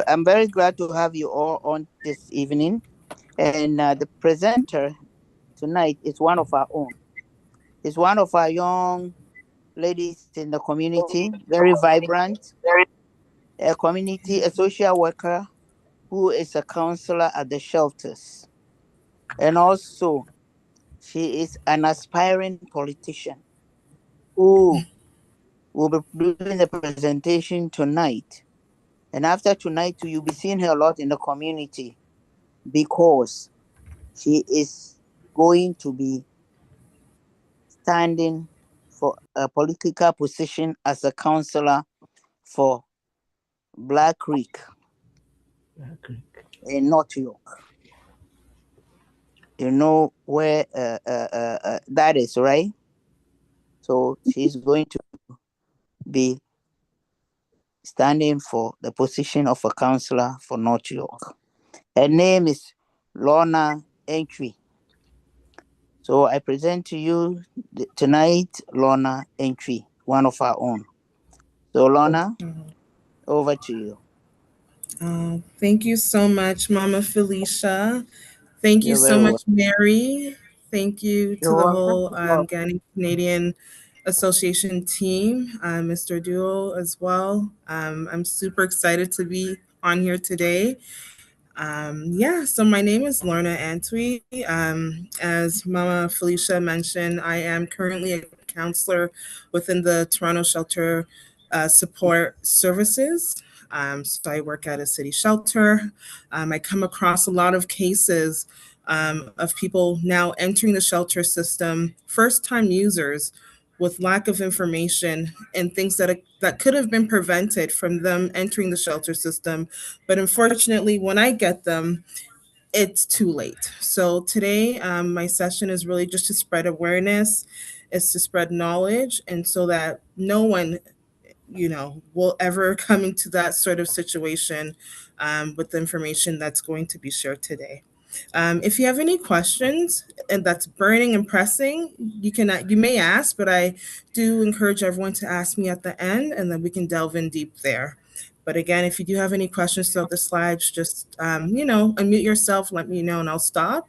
I'm very glad to have you all on this evening. And the presenter tonight is one of our own. Is one of our young ladies in the community, very vibrant, a social worker who is a counselor at the shelters. And also, she is an aspiring politician who will be doing the presentation tonight. And after tonight, you'll be seeing her a lot in the community because she is going to be standing for a political position as a counselor for Black Creek in North York. You know where that is, right? So she's going to be standing for the position of a counselor for North York. Her name is Lorna Entry. So I present to you tonight Lorna Entry, one of our own. So Lorna, over to you. Thank you so much, Mama Felicia. Thank you You're so very much, welcome. Mary. Thank you to You're the welcome. whole Ghanaian Canadian Association team, Mr. Duo as well. I'm super excited to be on here today. So my name is Lorna Antwi. As Mama Felicia mentioned, I am currently a counselor within the Toronto Shelter Support Services. So I work at a city shelter. I come across a lot of cases of people now entering the shelter system, first time users with lack of information and things that could have been prevented from them entering the shelter system. But unfortunately, when I get them, it's too late. So today, my session is really just to spread awareness, is to spread knowledge, and so that no one will ever come into that sort of situation with the information that's going to be shared today. If you have any questions and that's burning and pressing, you may ask, but I do encourage everyone to ask me at the end, and then we can delve in deep there. But again, if you do have any questions throughout the slides, just unmute yourself, let me know, and I'll stop.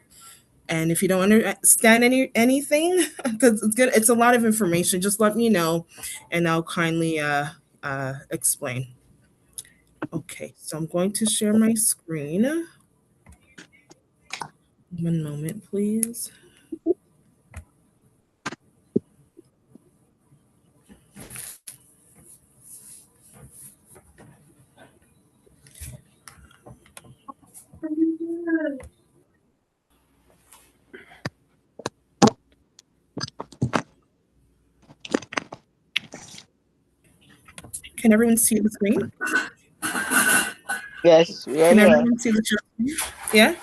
And if you don't understand anything, because it's a lot of information, just let me know, and I'll kindly explain. Okay, so I'm going to share my screen. One moment, please. Can everyone see the screen? Yes, we are Can here. everyone see the screen? Yeah?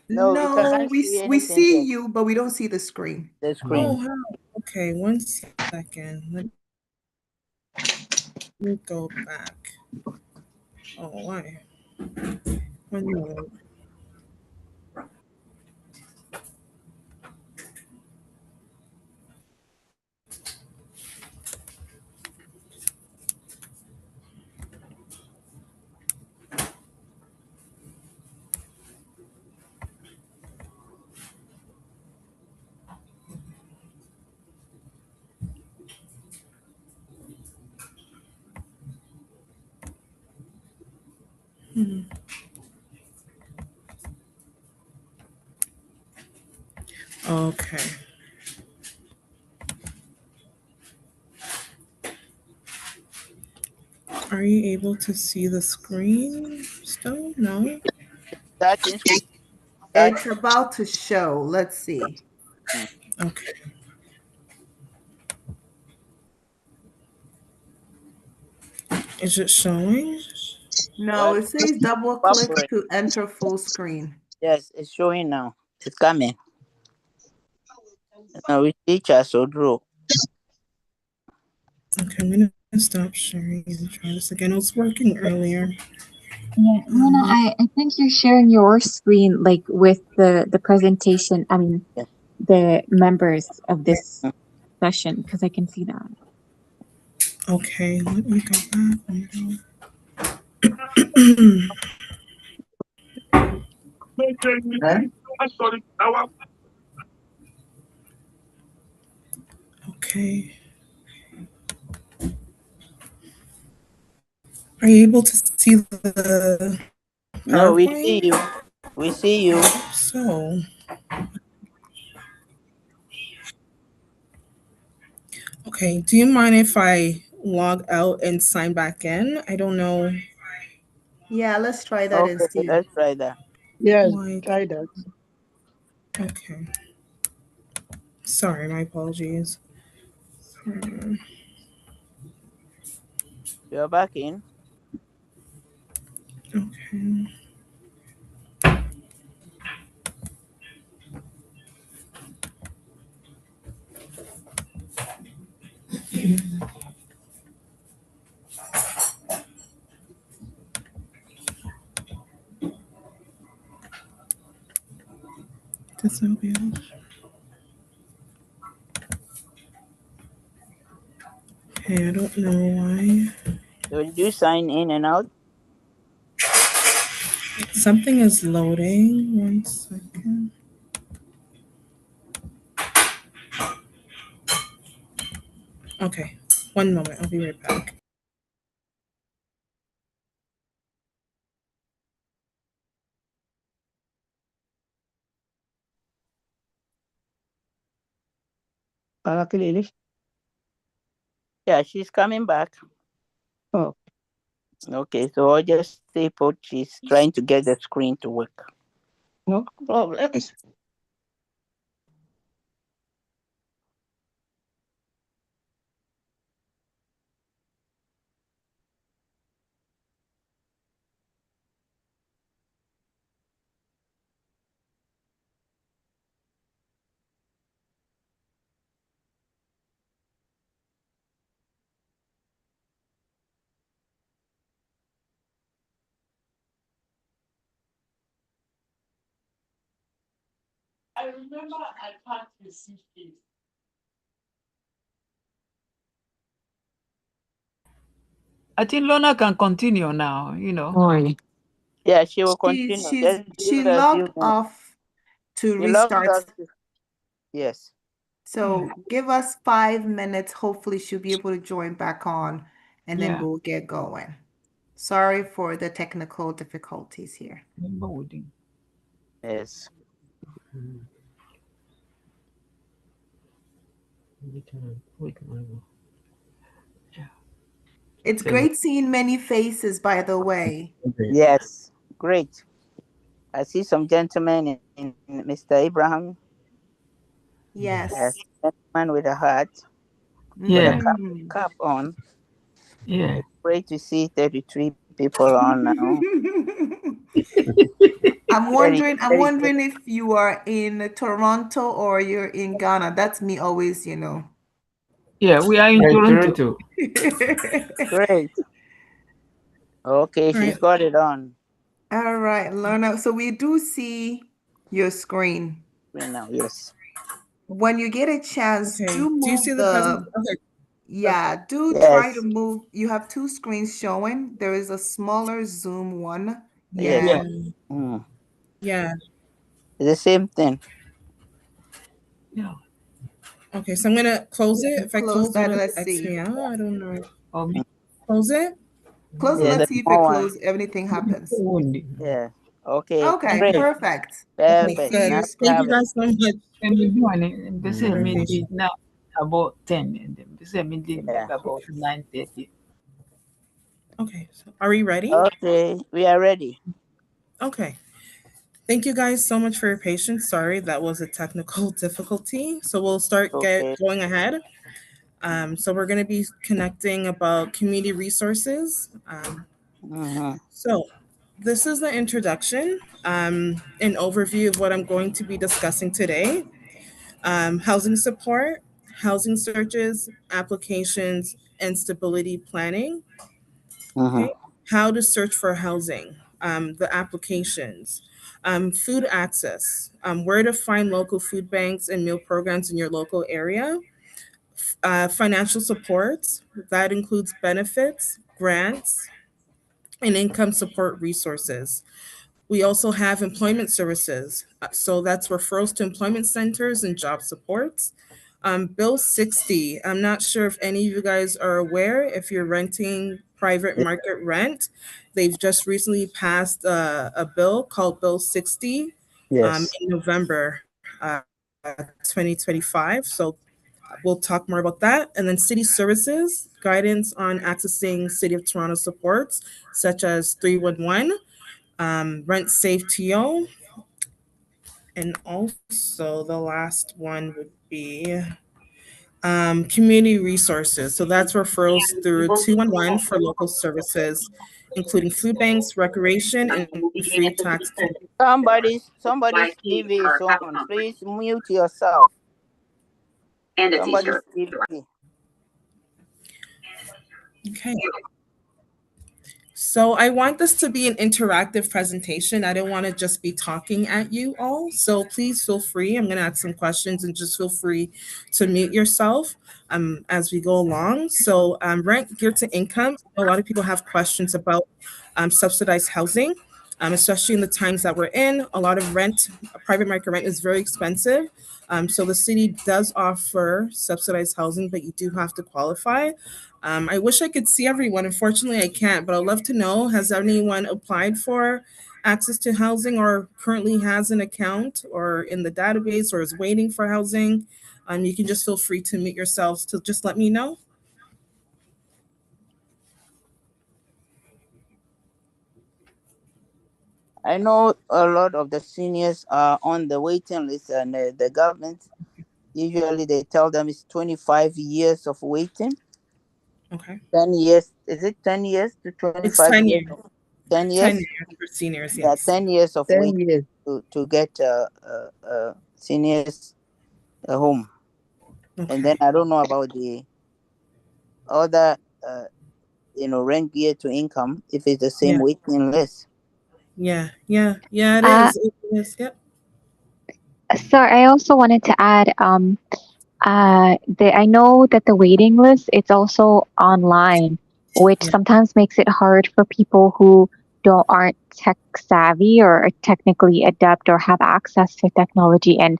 No, we No, cannot we see we anything see here. you, but we don't see the screen. The Oh, screen. wow. Okay, 1 second. Let me go back. Oh, why? 1 minute. Okay. Are you able to see the screen still? No? Starting screen. It's about to show. Let's see. Okay. Is it showing? No, Well, it says double click buffering. to enter full screen. Yes, it's showing now. It's coming. Now we teach us to draw. Okay, I'm going to stop sharing and try this again. It was working earlier. Yeah, Luna, I think you're sharing your screen like with the presentation. I mean, Yeah. the members of this session, because I can see that. Okay, let me go back. Okay. Are you able to see the No, we PowerPoint? see you. We see you. So, okay. Do you mind if I log out and sign back in? I don't know Yeah, let's try that and Okay, see. let's try that. Yes, why. try that. Okay. Sorry, my apologies. You're back in. Okay. This will be okay. I don't know why. So did you sign in and out? Something is loading. One second. Okay. One moment. I'll be right back. Para Kililis. Yeah, she's coming back. Oh, Okay, so I'll just stay put. She's trying to get the screen to work. no problem. I think Lorna can continue now, Boy. Yeah, she will She continue. she's Just give she her a few logged minutes. off to You logged restart. out. Yes. So give us 5 minutes. Hopefully she'll be able to join back on and then Yeah. we'll get going. Sorry for the technical difficulties here. Remember Wooding. Yes. It's great seeing many faces, by the way. Yes. Great. I see some gentlemen in Mr. Abraham. Yes. Yes. Gentleman with a hat, with a Yeah, Mhm. cap on. yeah. It's great to see 33 people on now. I'm Very, wondering, I'm very good. wondering if you are in Toronto or you're in Ghana. That's me always. Yeah, we are in Toronto. Great. Okay, All she's right. got it on All right, Lorna. So we do see your screen. right now. Yes. When you get a chance, Okay. do Do you move see the present? the, Okay. yeah, do try to Yes. move. You have two screens showing. There is a smaller Zoom one, Yes. Yeah. and Mm. Yeah. It's the same thing. Yeah. Okay. So I'm gonna close it. If I close close it, that. it'll Let's X see. me out. I don't know. Or me. Close it. Close it. Yeah, the Let's see if it small one. closes. Everything happens. Wooding. Yeah. Okay. Okay, Great. Okay. perfect. Okay. We Perfect. see Good. your Now we Thank you have it. screen. guys so much. And we do and they say me Okay. did now about 10 and then they say me did Yeah. about 9:30. Okay. So are we ready? Okay. We are ready. Okay. Thank you guys so much for your patience. Sorry, that was a technical difficulty. So we'll start get Okay. going ahead. So we're going to be connecting about community resources. Mm-hmm. So this is the introduction, an overview of what I'm going to be discussing today. Housing support, housing searches, applications, and stability planning. Mm-hmm. Okay. How to search for housing, the applications, food access, where to find local food banks and meal programs in your local area, financial support, that includes benefits, grants, and income support resources. We also have employment services. So that's referrals to employment centers and job supports. Bill 60, I'm not sure if any of you guys are aware if you're renting private market rent. They've just recently passed a bill called Bill 60 Yes. in November 2025. So we'll talk more about that. And then city services, guidance on accessing City of Toronto supports, such as 311, rent safe TO, and also the last one would be community resources. So that's referrals through 211 for local services, including food banks, recreation, and free tax. Somebody's TV is on. Please mute yourself. Somebody's TV. Okay. So I want this to be an interactive presentation. I don't want to just be talking at you all. So please feel free. I'm going to ask some questions and just feel free to mute yourself as we go along. So rent geared to income. A lot of people have questions about subsidized housing, especially in the times that we're in. A lot of rent, private market rent is very expensive. So the city does offer subsidized housing, but you do have to qualify. I wish I could see everyone. Unfortunately, I can't, but I'd love to know, has anyone applied for access to housing or currently has an account or in the database or is waiting for housing? You can just feel free to mute yourselves to just let me know. I know a lot of the seniors are on the waiting list, and the government usually they tell them it's 25 years of waiting. Okay. 10 years. Is it 10 years to It's 25 10 years? years. 10 10 years? years for seniors, Yeah, yes. 10 years of 10 waiting years. to get seniors a home. And then Okay. I don't know about the other, rent gear to income, if it's the same Yeah. waiting list. Yeah, it Uh, is. It is. Yep. so I also wanted to add, I know that the waiting list it's also online, which Yeah. sometimes makes it hard for people who don't aren't tech savvy or are technically adept or have access to technology and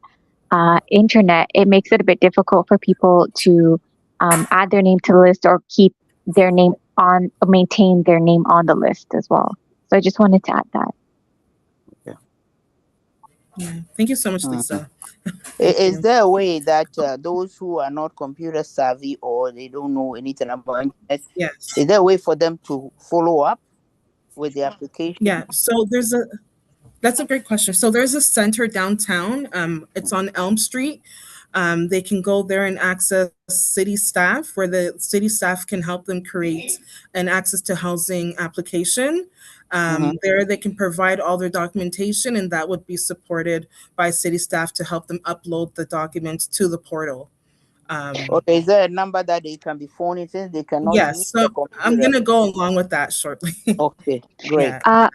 internet. It makes it a bit difficult for people to add their name to the list or keep their name on, maintain their name on the list as well. So I just wanted to add that. Yeah. Yeah. Thank you so much, Mhm. Lisa. Thank Is you. there a way that those who are not computer savvy or they don't know anything about internet, Yes. is there a way for them to follow up with the application? Yeah. So that's a great question. So there's a center downtown. It's on Elm Street. They can go there and access city staff, where the city staff can help them create an access to housing application. Mm-hmm. There, they can provide all their documentation, and that would be supported by city staff to help them upload the documents to the portal. Um, Okay, is there a number that they can be phoning since they cannot use yes. the So I'm computer? gonna go along with that shortly. Okay, great. Yeah. Uh,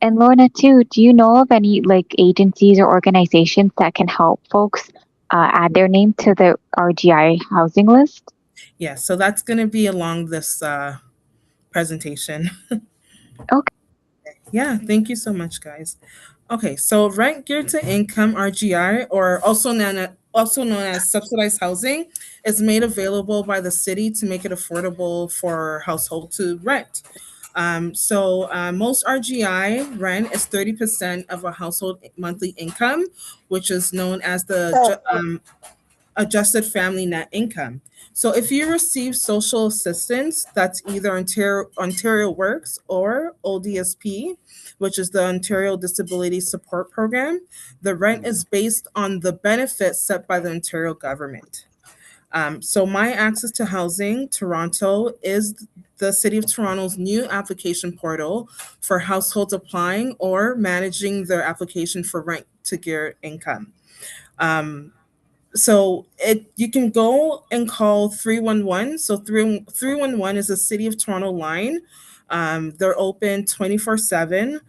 and Lorna, too, do you know of any like agencies or organizations that can help folks add their name to the RGI housing list? Yeah. So that's gonna be along this presentation. Okay. Yeah, thank you so much, guys. Okay, so rent geared to income (RGI), or also known as subsidized housing, is made available by the city to make it affordable for household to rent. Most RGI rent is 30% of a household monthly income, which is known as the adjusted family net income. So if you receive social assistance, that's either Ontario Works or ODSP, which is the Ontario Disability Support Program, the rent is based on the benefits set by the Ontario government. So My Access to Housing Toronto is the City of Toronto's new application portal for households applying or managing their application for rent to gear income. Um, you can go and call 311. So 311 is a City of Toronto line. They're open 24/7.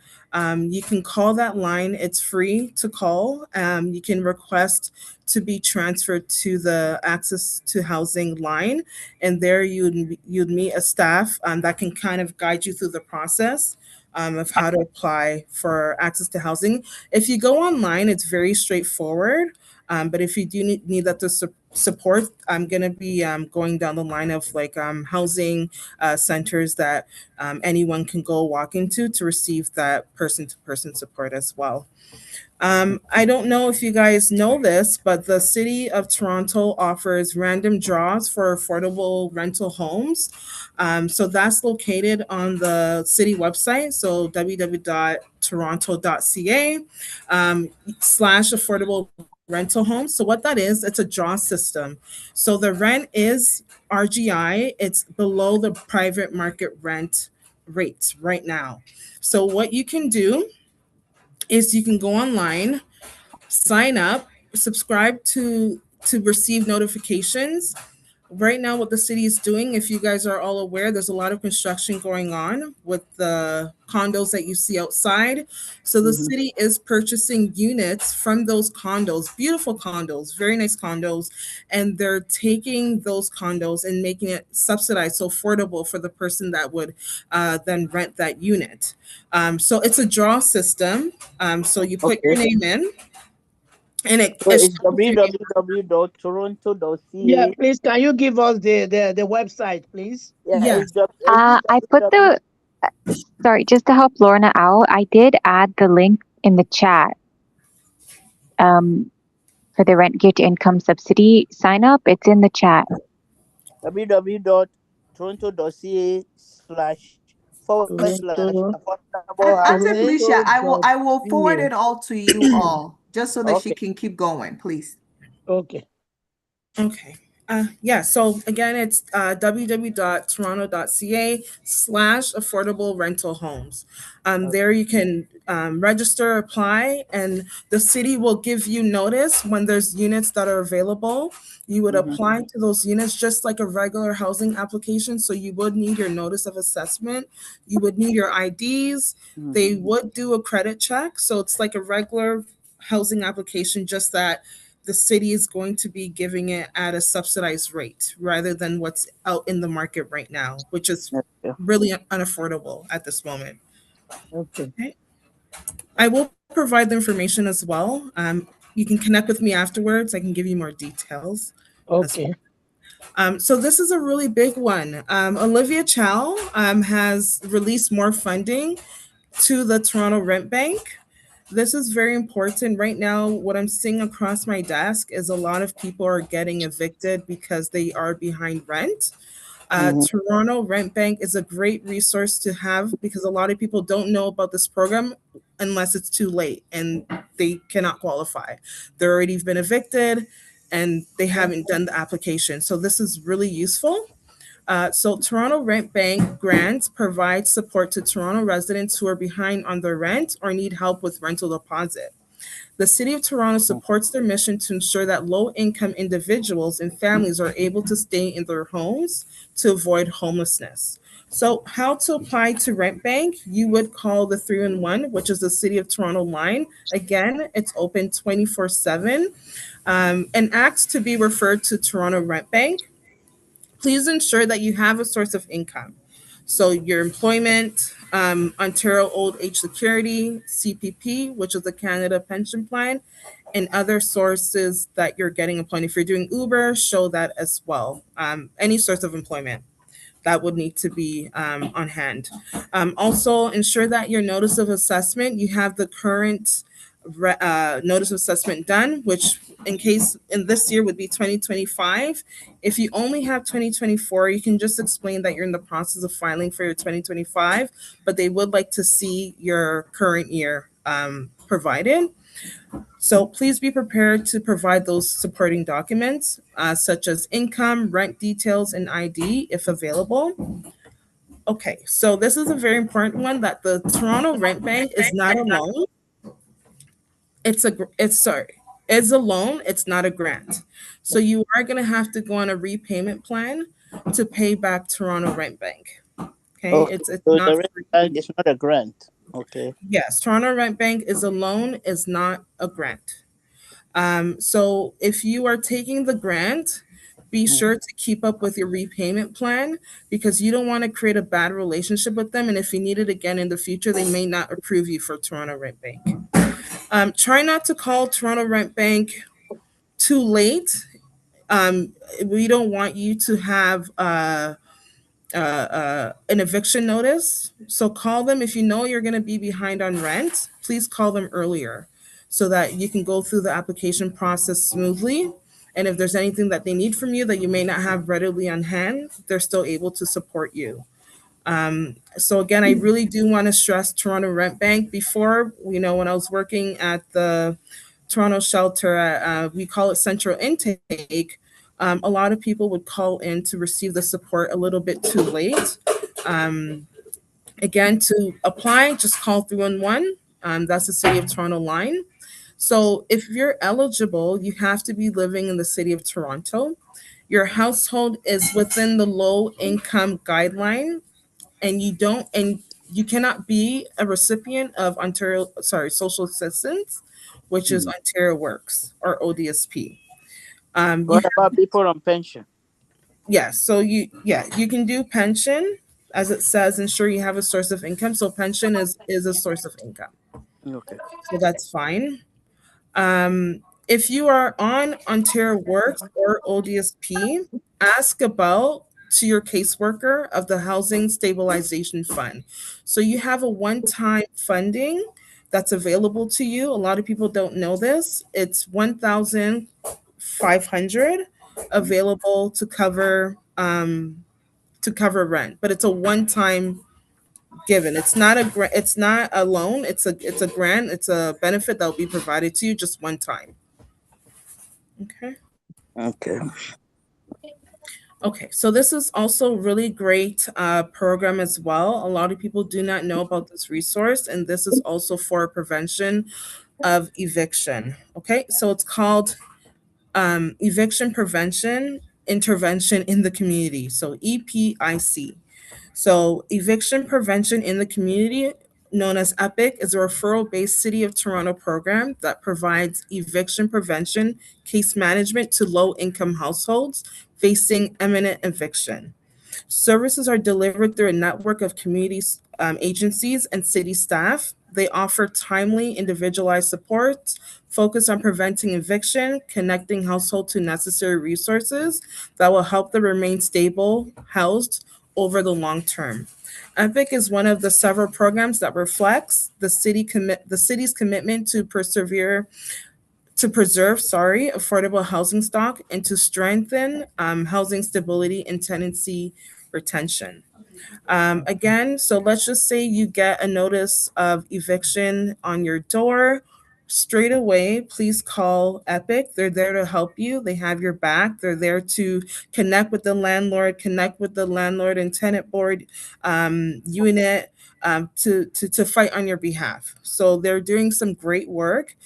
You can call that line. It's free to call. You can request to be transferred to the access to housing line, and there you'd meet a staff that can kind of guide you through the process of how to apply for access to housing. If you go online, it's very straightforward. But if you do need that to support, I'm gonna be going down the line of like housing centers that anyone can go walk into to receive that person to person support as well. I don't know if you guys know this, but the city of Toronto offers random draws for affordable rental homes. So that's located on the city website. So www.toronto.ca slash affordable rental homes. So what that is, it's a draw system. So the rent is RGI. It's below the private market rent rates right now. So what you can do is you can go online, sign up, subscribe to receive notifications. Right now, what the city is doing, if you guys are all aware, there's a lot of construction going on with the condos that you see outside. So the Mhm. city is purchasing units from those condos, beautiful condos, very nice condos, and they're taking those condos and making it subsidized, so affordable for the person that would then rent that unit. So it's a draw system. So you put your Okay. name in, and So it it's shows you. Yeah, www.toronto.ca. please, can you give us the website, please? Yeah, Yes. it's is it I put www. the, sorry, just to help Lorna out, I did add the link in the chat um, for the rent gear to income subsidy sign up. It's in the chat. www.toronto.ca// Toronto, affordable Auntie housing. Felicia, I will forward toronto.ca. it all to you all, just so that she Okay. can keep going, please. Okay, Okay. Yeah, so again, it's www.toronto.ca slash affordable rental homes. There you can register, apply, and the city will give you notice when there's units that are available. You would Mm-hmm. apply to those units just like a regular housing application. So you would need your notice of assessment, you would need your IDs, Mm-hmm. they would do a credit check. So it's like a regular housing application, just that the city is going to be giving it at a subsidized rate rather than what's out in the market right now, which is Okay. really unaffordable at this moment. okay, Okay. I will provide the information as well. You can connect with me afterwards. I can give you more details as well. okay, So this is a really big one. Olivia Chow has released more funding to the Toronto Rent Bank. This is very important. Right now, what I'm seeing across my desk is a lot of people are getting evicted because they are behind rent. Mm-hmm. Toronto Rent Bank is a great resource to have because a lot of people don't know about this program unless it's too late and they cannot qualify. They're already been evicted and they haven't done the application. So this is really useful. So Toronto Rent Bank grants provide support to Toronto residents who are behind on their rent or need help with rental deposit. The City of Toronto supports their mission to ensure that low income individuals and families are able to stay in their homes to avoid homelessness. So, how to apply to Rent Bank? You would call the 311, which is the City of Toronto line. Again, it's open 24/7, and ask to be referred to Toronto Rent Bank. Please ensure that you have a source of income. So your employment, Ontario Old Age Security, CPP, which is the Canada Pension Plan, and other sources that you're getting employment. If you're doing Uber, show that as well. Any source of employment that would need to be on hand. Also, ensure that your notice of assessment, you have the current notice of assessment done, which in case in this year would be 2025. If you only have 2024, you can just explain that you're in the process of filing for your 2025, but they would like to see your current year provided. So please be prepared to provide those supporting documents, such as income, rent details, and ID if available. Okay, so this is a very important one that the Toronto Rent Bank is not a loan. It's sorry, it's a loan. It's not a grant. So you are going to have to go on a repayment plan to pay back Toronto Rent Bank. Okay, Okay. it's So not the rent free. bank is not a grant. Okay. Yes, Toronto Rent Bank is a loan, is not a grant. So if you are taking the grant, be Mm. sure to keep up with your repayment plan because you don't want to create a bad relationship with them. And if you need it again in the future, they may not approve you for Toronto Rent Bank. Try not to call Toronto Rent Bank too late. We don't want you to have an eviction notice. So call them if you know you're going to be behind on rent. Please call them earlier so that you can go through the application process smoothly. And if there's anything that they need from you that you may not have readily on hand, they're still able to support you. So again, I really do want to stress Toronto Rent Bank. Before, when I was working at the Toronto shelter, we call it Central Intake. A lot of people would call in to receive the support a little bit too late. Um, Again, to apply, just call 311. That's the City of Toronto line. So if you're eligible, you have to be living in the City of Toronto. Your household is within the low income guideline and you cannot be a recipient of social assistance, which is Mm. Ontario Works or ODSP. You What about people on pension? Yes, so you can do pension, as it says, ensure you have a source of income. So pension is a source of income, Okay. so that's fine. If you are on Ontario Works or ODSP, ask about to your caseworker of the Housing Stabilization Fund. So you have a one-time funding that's available to you. A lot of people don't know this. It's 1,500 available to cover rent, but it's a one-time given. It's not a loan. It's a grant. It's a benefit that will be provided to you just one time. Okay. Okay. Okay. So this is also really great program as well. A lot of people do not know about this resource, and this is also for prevention of eviction. Okay. So it's called Eviction Prevention Intervention in the Community. So EPIC. So, eviction prevention in the community, known as EPIC, is a referral based City of Toronto program that provides eviction prevention case management to low income households facing imminent eviction. Services are delivered through a network of community agencies and city staff. They offer timely, individualized support, focus on preventing eviction, connecting household to necessary resources that will help them remain stable, housed over the long term. EPIC is one of the several programs that reflects the city's commitment to preserve, affordable housing stock and to strengthen housing stability and tenancy retention. Again, so let's just say you get a notice of eviction on your door. Straight away, please call Epic. They're there to help you. They have your back. They're there to connect with the landlord and tenant board unit to fight on your behalf. So they're doing some great work.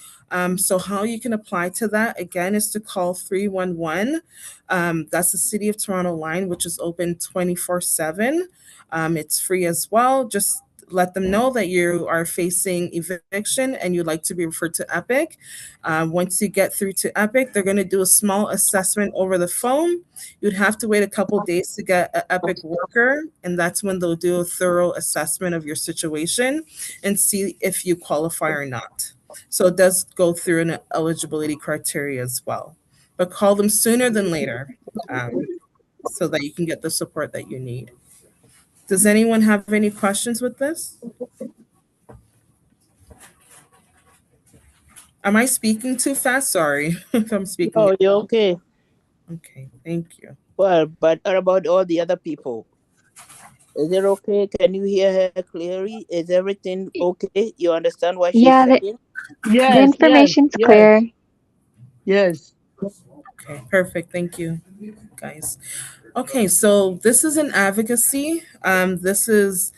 So how you can apply to that again is to call 311. That's the City of Toronto line, which is open 24/7. It's free as well. Just let them know that you are facing eviction and you'd like to be referred to Epic. Once you get through to Epic, they're going to do a small assessment over the phone. You'd have to wait a couple days to get an Epic worker, and that's when they'll do a thorough assessment of your situation and see if you qualify or not. So it does go through an eligibility criteria as well. But call them sooner than later so that you can get the support that you need. Does anyone have any questions with this? Am I speaking too fast? Sorry if I'm speaking. Oh, you're okay. Okay, thank you. Well, but what about all the other people? Is it okay? Can you hear her clearly? Is everything okay? You understand what she's Yeah, saying? the Yes, yes, information's yes, clear. yes. Okay, perfect. Thank you, guys. Okay, so this is an advocacy. This is,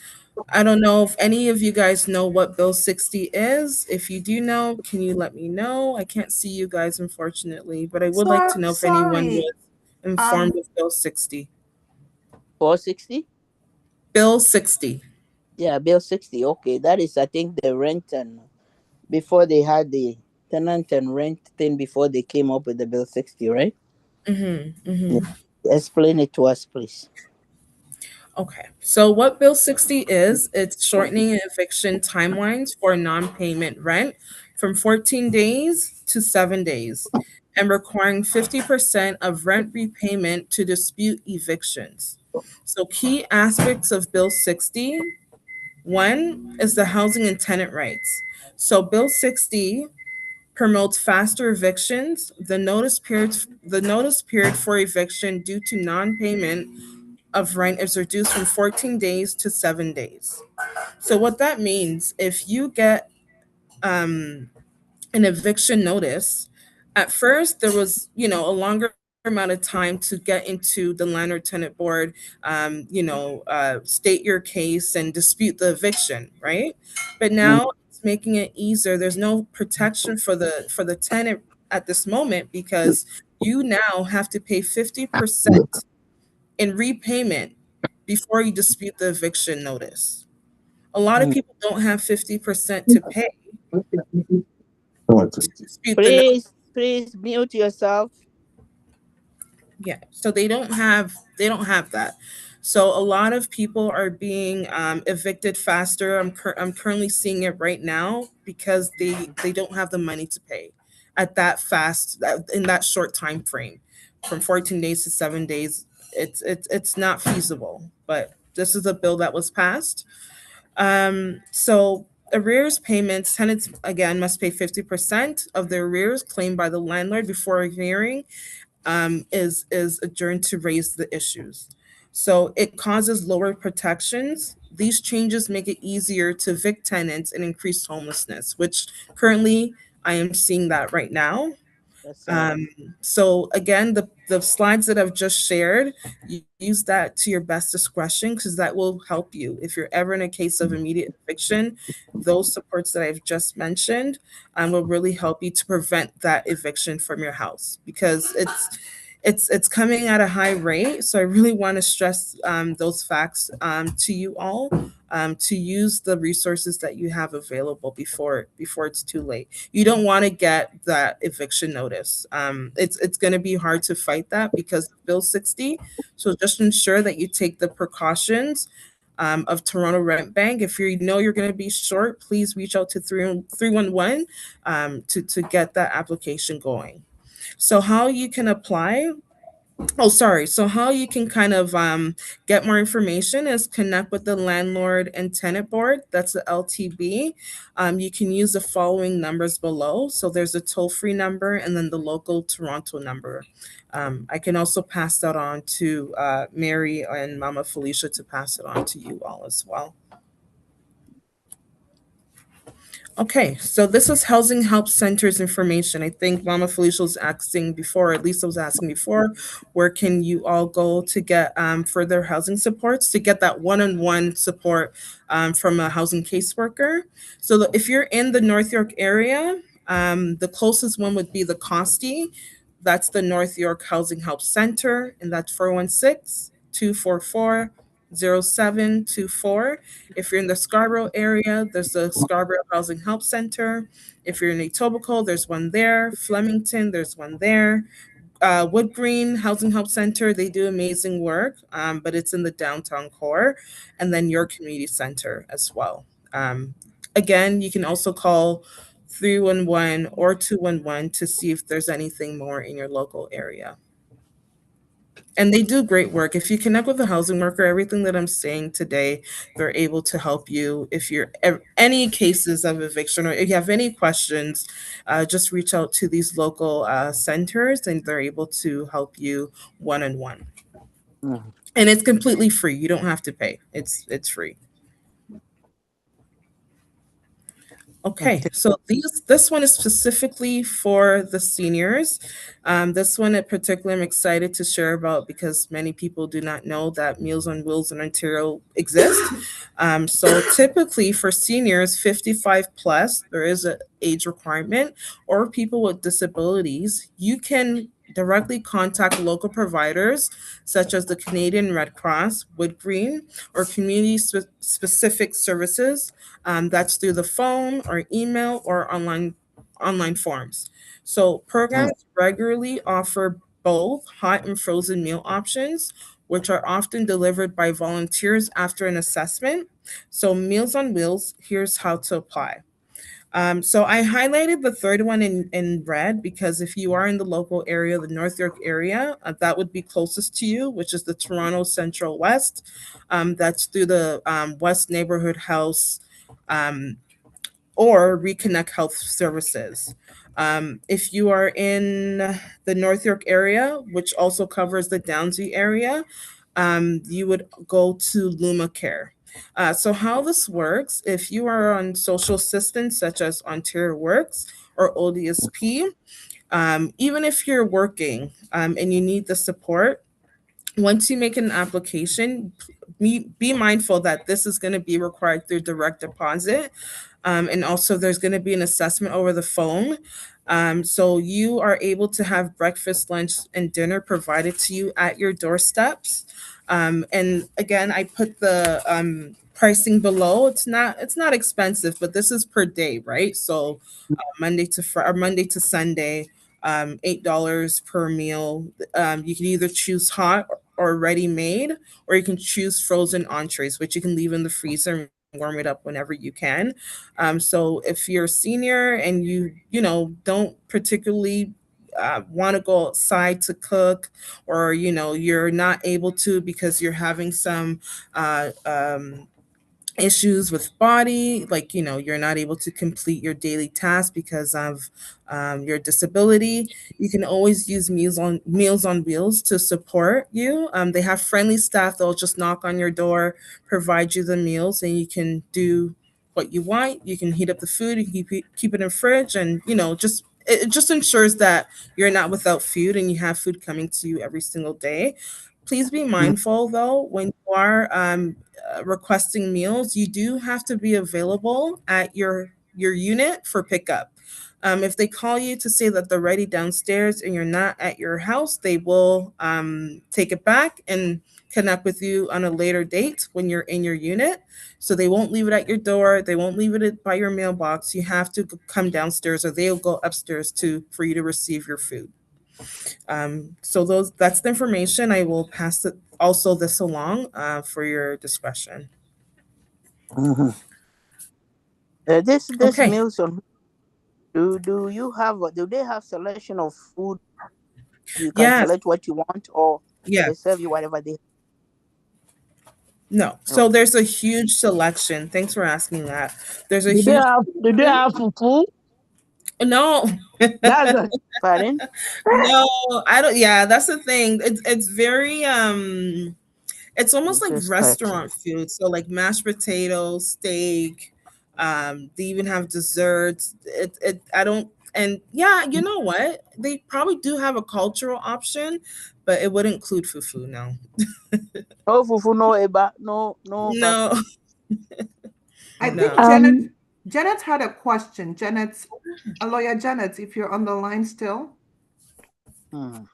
I don't know if any of you guys know what Bill 60 is. If you do know, can you let me know? I can't see you guys, unfortunately, but I would like to know if anyone Sorry. was informed Um, of Bill 60. 460? Bill 60. Yeah, Bill 60. Okay, that is, I think, the rent and before they had the tenant and rent thing before they came up with the Bill 60, right? Mm-hmm, Yeah. mm-hmm. Explain it to us, please. Okay. So what Bill 60 is, it's shortening eviction timelines for non-payment rent from 14 days to 7 days and requiring 50% of rent repayment to dispute evictions. So key aspects of Bill 60, one is the housing and tenant rights. So Bill 60 promotes faster evictions. The notice period for eviction due to non-payment of rent is reduced from 14 days to 7 days. So what that means, if you get um, an eviction notice, at first there was, a longer amount of time to get into the landlord tenant board, state your case and dispute the eviction, right? But Mm, now it's making it easier. There's no protection for the tenant at this moment because you now have to pay 50% in repayment before you dispute the eviction notice. A lot of mm. people don't have 50% to pay to dispute the notice. Please mute yourself. Yeah, so they don't have that. So a lot of people are being evicted faster. I'm currently seeing it right now because they don't have the money to pay at that fast in that short time frame, from 14 days to 7 days. It's not feasible. But this is a bill that was passed. So arrears payments, tenants again must pay 50% of the arrears claimed by the landlord before a hearing is adjourned to raise the issues. So it causes lower protections. These changes make it easier to evict tenants and increase homelessness, which currently I am seeing that right now. That's sad. Um, so again, the slides that I've just shared, use that to your best discretion because that will help you if you're ever in a case of immediate eviction. Those supports that I've just mentioned will really help you to prevent that eviction from your house because it's coming at a high rate. So I really want to stress those facts to you all, to use the resources that you have available before it's too late. You don't want to get that eviction notice. It's going to be hard to fight that because of Bill 60. So just ensure that you take the precautions of Toronto Rent Bank. If you know you're going to be short, please reach out to 311 to get that application going. So how you can apply, oh, sorry. So how you can kind of get more information is connect with the landlord and tenant board. That's the LTB. You can use the following numbers below. So there's a toll-free number and then the local Toronto number. I can also pass that on to Mary and Mama Felicia to pass it on to you all as well. Okay, so this is Housing Help Centers information. I think Mama Felicia was asking before, at least I was asking before, where can you all go to get further housing supports, to get that one-on-one support from a housing caseworker. So if you're in the North York area, the closest one would be the Costi. That's the North York Housing Help Center, and that's 416-244-0724. If you're in the Scarborough area, there's the Scarborough Housing Help Center. If you're in Etobicoke, there's one there. Flemington, there's one there. Wood Green Housing Help Center, they do amazing work, but it's in the downtown core. And then your community center as well. Again, you can also call 311 or 211 to see if there's anything more in your local area. And they do great work. If you connect with a housing worker, everything that I'm saying today, they're able to help you. If you're any cases of eviction or if you have any questions, just reach out to these local centers and they're able to help you one on one. Mm. And it's completely free. You don't have to pay. It's free. Okay, Okay. so this one is specifically for the seniors. This one in particular, I'm excited to share about because many people do not know that Meals on Wheels in Ontario exist. So typically for seniors 55 plus, there is an age requirement, or people with disabilities, you can directly contact local providers such as the Canadian Red Cross, Wood Green, or community specific services. That's through the phone or email or online forms. So programs regularly offer both hot and frozen meal options, which are often delivered by volunteers after an assessment. So Meals on Wheels, here's how to apply. So I highlighted the third one in red because if you are in the local area, the North York area, that would be closest to you, which is the Toronto Central West. That's through the West Neighborhood House um, or Reconnect Health Services. If you are in the North York area, which also covers the Downsview area, you would go to Luma Care. So how this works, if you are on social assistance such as Ontario Works or ODSP, even if you're working and you need the support, once you make an application, be mindful that this is going to be required through direct deposit. And also, there's going to be an assessment over the phone. So you are able to have breakfast, lunch, and dinner provided to you at your doorsteps. And again, I put the pricing below. It's not expensive, but this is per day, right? So Monday to Sunday, $8 per meal. You can either choose hot or ready made, or you can choose frozen entrees, which you can leave in the freezer and warm it up whenever you can. So if you're a senior and you don't particularly want to go outside to cook, or you're not able to because you're having some issues with body, like you're not able to complete your daily tasks because of your disability, you can always use Meals on Wheels to support you. They have friendly staff that'll just knock on your door, provide you the meals, and you can do what you want. You can heat up the food, you can keep it in fridge, and just it just ensures that you're not without food and you have food coming to you every single day. Please be mindful though, when you are requesting meals, you do have to be available at your unit for pickup. If they call you to say that they're ready downstairs and you're not at your house, they will take it back and connect with you on a later date when you're in your unit. So they won't leave it at your door. They won't leave it by your mailbox. You have to come downstairs, or they'll go upstairs for you to receive your food. So that's the information. I will pass it also this along for your discretion. Mhm. This Okay. Meals on, do they have selection of food? You can Yes. select what you want, or they Yes. serve you whatever they. No. So Okay. there's a huge selection. Thanks for asking that. There's a Do they huge have selection. fufu? No. That's a, Pardon? No, I don't. Yeah, that's the thing. It's very it's almost like Interesting. restaurant food. So like mashed potatoes, steak, they even have desserts. I don't, and yeah, you know what? They probably do have a cultural option, but it would include fufu, no. No fufu, no eba, no No, baka. I no. think Um, Janet had a question. A lawyer Janet, if you're on the line still. Hmm.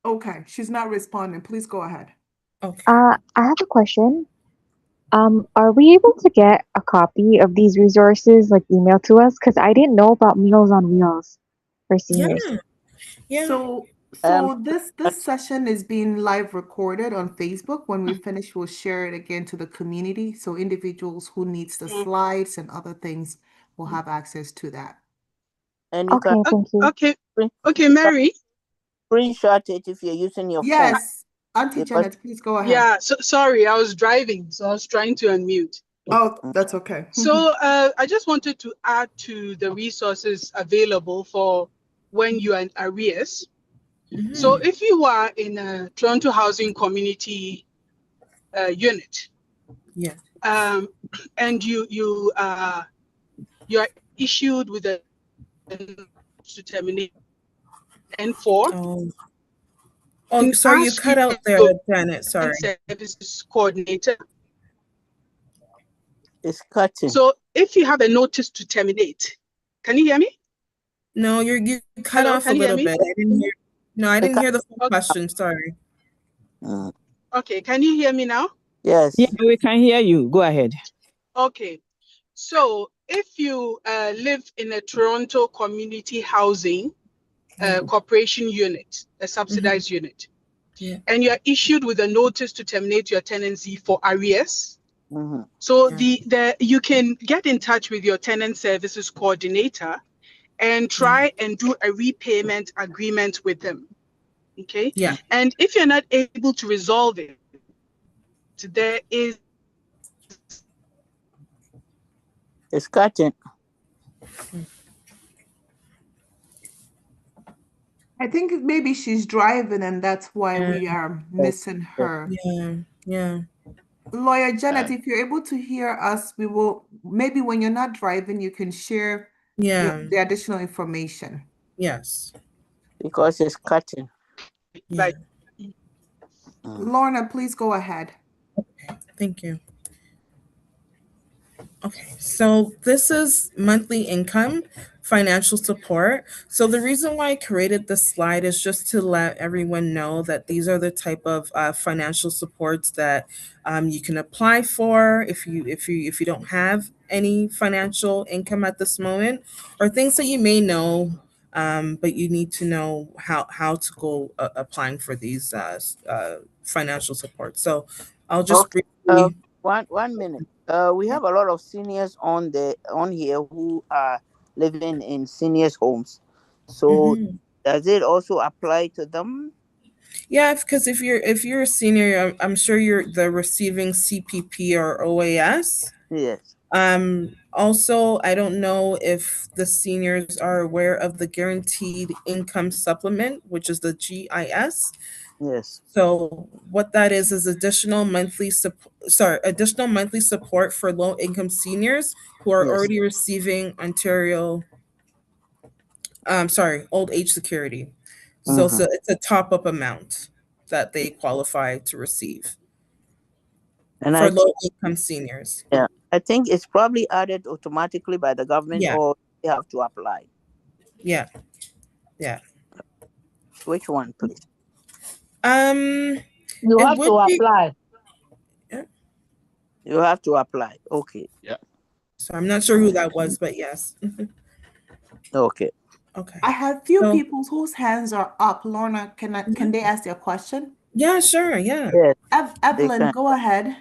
Okay, she's not responding. Please go ahead. Okay. I have a question. Are we able to get a copy of these resources like emailed to us? Because I didn't know about Meals on Wheels for Yeah, seniors. yeah. So Um, so this session is being live recorded on Facebook. When we finish, we'll share it again to the community. So individuals who needs the slides and other things will have access to that. and you can Okay, thank you. okay. screen- Okay, Mary. screenshot it if you're using your phone. Yes, Auntie Because Janet, please go ahead. Yeah, so sorry, I was driving, so I was trying to unmute. Oh, that's okay. So I just wanted to add to the resources available for when you are in arrears. So Mhm. if you are in a Toronto Housing Community unit, Yeah. and you are issued with a notice to terminate N4, Oh, and sorry, you ask cut out there, your Janet. Sorry. services coordinator. it's cutting. So if you have a notice to terminate, Can you hear me? No, you cut Hello, off a can you hear little me? bit. I didn't hear. No, I We didn't can- hear the full Okay, question. Sorry. okay, can you hear me now? Yes. Yeah, we can hear you. Go ahead. Okay, so if you live in a Toronto community housing corporation unit, a subsidized unit, Yeah. and you are issued with a notice to terminate your tenancy for arrears, Mhm. so Yeah. you can get in touch with your tenant services coordinator and try and do a repayment agreement with them. Okay. Yeah. And if you're not able to resolve it, there is It's cutting. I think maybe she's driving and that's why Yeah. we are Yes. missing Yes. her. Yeah. Yeah. Lawyer Janet, if you're able to hear us, we will maybe when you're not driving, you can share Yeah. the additional information. Yes. Because it's cutting. Yeah. like Lorna, please go ahead. Thank you. Okay, so this is monthly income, financial support. So the reason why I created this slide is just to let everyone know that these are the type of financial supports that you can apply for if you don't have any financial income at this moment, or things that you may know, but you need to know how to go applying for these financial support. So I'll just Okay. briefly. 1 minute. We have a lot of seniors on here who are living in seniors' homes. So Mhm. does it also apply to them? Yeah, because if you're a senior, I'm sure they're receiving CPP or OAS. Yes. Also, I don't know if the seniors are aware of the Guaranteed Income Supplement, which is the GIS. Yes. So what that is additional monthly support for low income seniors who are Yes. already receiving old age security. So Mm-hmm. it's a top up amount that they qualify to receive And for I low think, income seniors. yeah, I think it's probably added automatically by the government, Yeah, or they have to apply. yeah, yeah. Which one, please? Um, You it have would to be. apply. Yeah. You have to apply. Okay. Yeah. So I'm not sure who that was, but yes. Okay. Okay. I have few So people whose hands are up. Lorna, can they ask their question? yeah, sure, yeah. Yes, they Evelyn, can. go ahead.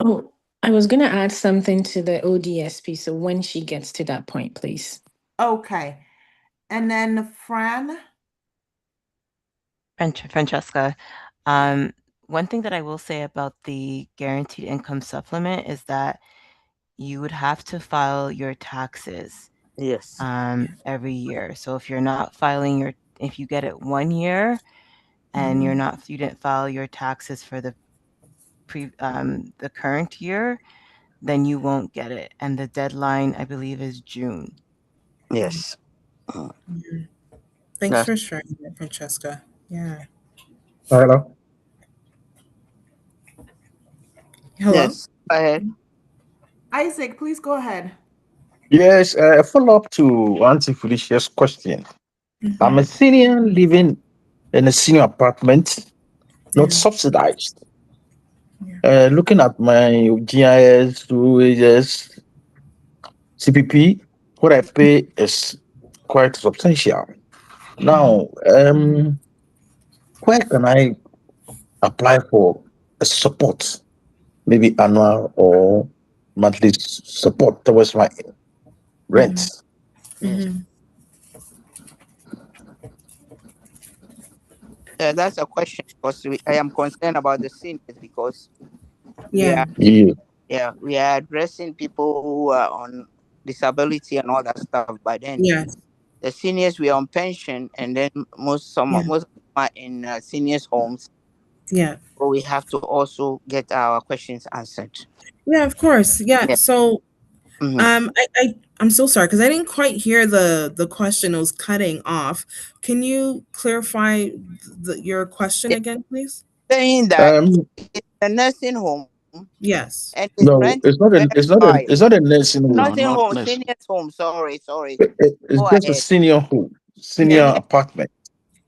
Oh, I was going to add something to the ODSP. So when she gets to that point, please. Okay. And then Fran. Francesca, one thing that I will say about the guaranteed income supplement is that you would have to file your taxes Yes. every year. So if you're not filing if you get it 1 year and you didn't file your taxes for the current year, then you won't get it. And the deadline, I believe, is June. Yes. Thanks That's, for sharing that, Francesca. Yeah. Hello. Hello. yes. Go ahead. Isaac, please go ahead. Yes, a follow up to Auntie Felicia's question. I'm Mhm. a senior living in a senior apartment, not Yeah. subsidized. Yeah. Looking at my GIS, OAS, CPP, what I pay is quite substantial. Now, where can I apply for a support, maybe annual or monthly support towards my rent? Yes. Mhm. That's a question because I am concerned about the seniors because we Yeah. are Yeah. yeah we are addressing people who are on disability and all that stuff. But then Yes. the seniors we are on pension, and then Yeah. most of them are in seniors homes. Yeah. So we have to also get our questions answered. Yeah, of course. Yeah. Yeah. So Hmm. I'm so sorry because I didn't quite hear the question. It was cutting off. Can you clarify your question Yeah. again, please? Saying that Um, in a nursing home, Yes. and his No, rent it's is not a very it's not a high. it's not a nursing home. Nursing not home, less. seniors home. Sorry. It's Go just a ahead. senior home, senior Yeah. Senior, apartment.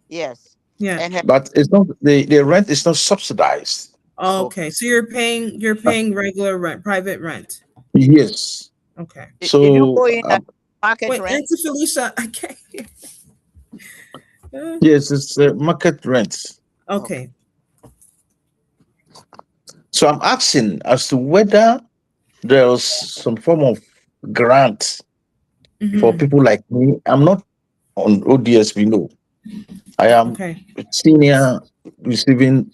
yes. Yeah. And her, But it's not the rent is not subsidized. Okay. So you're Uh, paying regular rent, private rent. yes. Okay. did you So go in at market Wait, rent? Auntie Felicia, I can't hear. yes, it's market rent. Okay. Okay. So I'm asking as to whether there's some form of grant for Mm-hmm. people like me. I'm not on ODSP, no. I am Okay. a senior receiving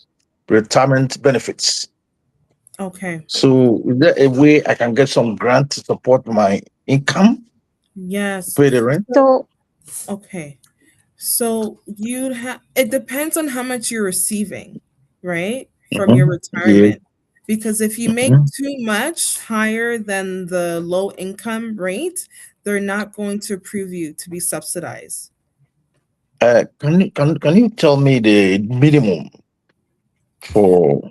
retirement benefits. Okay. So is there a way I can get some grant to support my income, Yes. pay the rent? So Okay. So you'd have, it depends on how much you're receiving, right? From your Yeah. retirement. Because if you make Mhm. too much higher than the low income rate, they're not going to approve you to be subsidized. Can you tell me the minimum for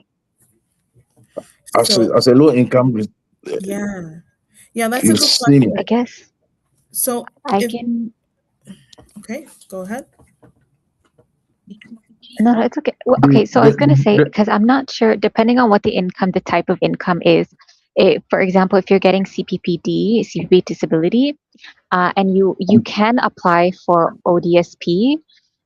So as a low income yeah. Yeah, that's a you good senior? I question. guess So I if can. okay, go ahead. No, it's okay. Well, The, okay, so I was going to say, the, because I'm not sure, depending on what the income, the type of income is. For example, if you're getting CPP disability, and you can apply for ODSP.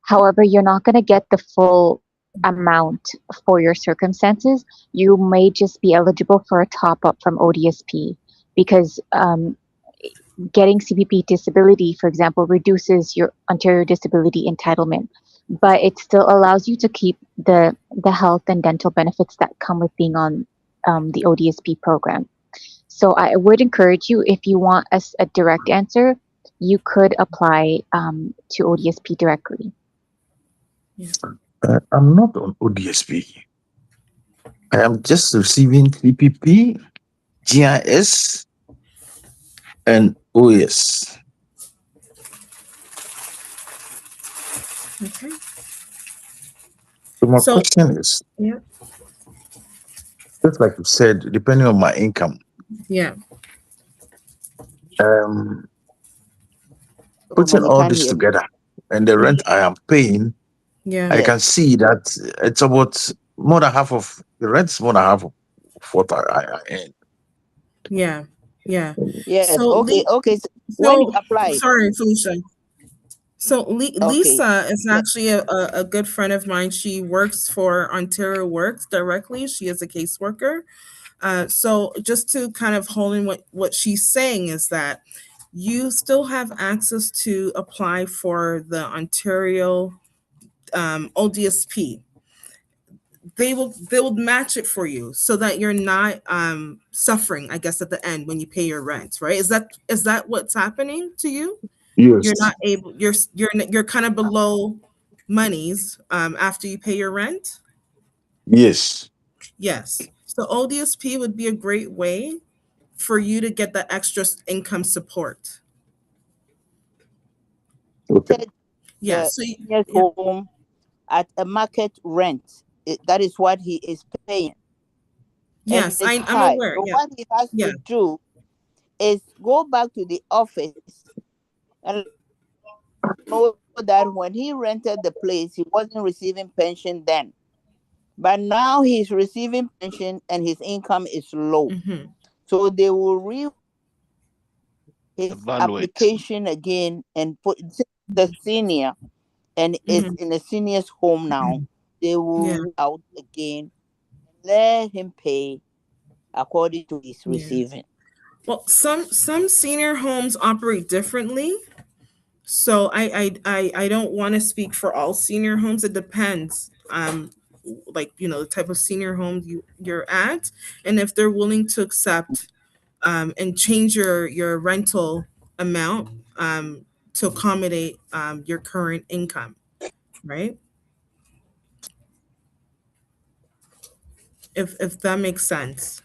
However, you're not going to get the full amount for your circumstances. You may just be eligible for a top up from ODSP because getting CPP disability, for example, reduces your Ontario disability entitlement, but it still allows you to keep the health and dental benefits that come with being on the ODSP program. So I would encourage you, if you want a direct answer, you could apply to ODSP directly. I'm not on ODSP. I am just receiving CPP, GIS, and OS. Okay. So my So question is, yeah. just like you said, depending on my income, Yeah. Oh um, no, putting he all can't this hear me. together and the rent I am paying, Yeah. I Yes. can see that it's about more than half of the rent's more than half of what I earn. Yeah. Yeah. Yes. So Okay. When you so applied, sorry, Felicia. So okay. Lisa is Yeah. actually a good friend of mine. She works for Ontario Works directly. She is a caseworker. So just to kind of hold in what she's saying is that you still have access to apply for the Ontario ODSP. They will match it for you so that you're not suffering, I guess, at the end when you pay your rent, right? Is that what's happening to you? You're Yes, not able, you're kind of below monies after you pay your rent. yes. Yes. So ODSP would be a great way for you to get the extra income support. Okay. Said Yeah. the So seniors yeah. home at a market rent. That is what he is paying, and Yes, it's I'm high. aware. So Yeah. what he has Yeah. to do is go back to the office and know that when he rented the place, he wasn't receiving pension then. But now he's receiving pension and his income is low. Mm-hmm. So they will his Evaluate. application again and put the senior and is Mm-hmm. in a senior's home now. They Yeah. will out again and let him pay according to his Yeah. receiving. Well, some senior homes operate differently. So I don't want to speak for all senior homes. It depends. Like the type of senior home you're at, and if they're willing to accept and change your rental amount to accommodate your current income, right? If that makes sense.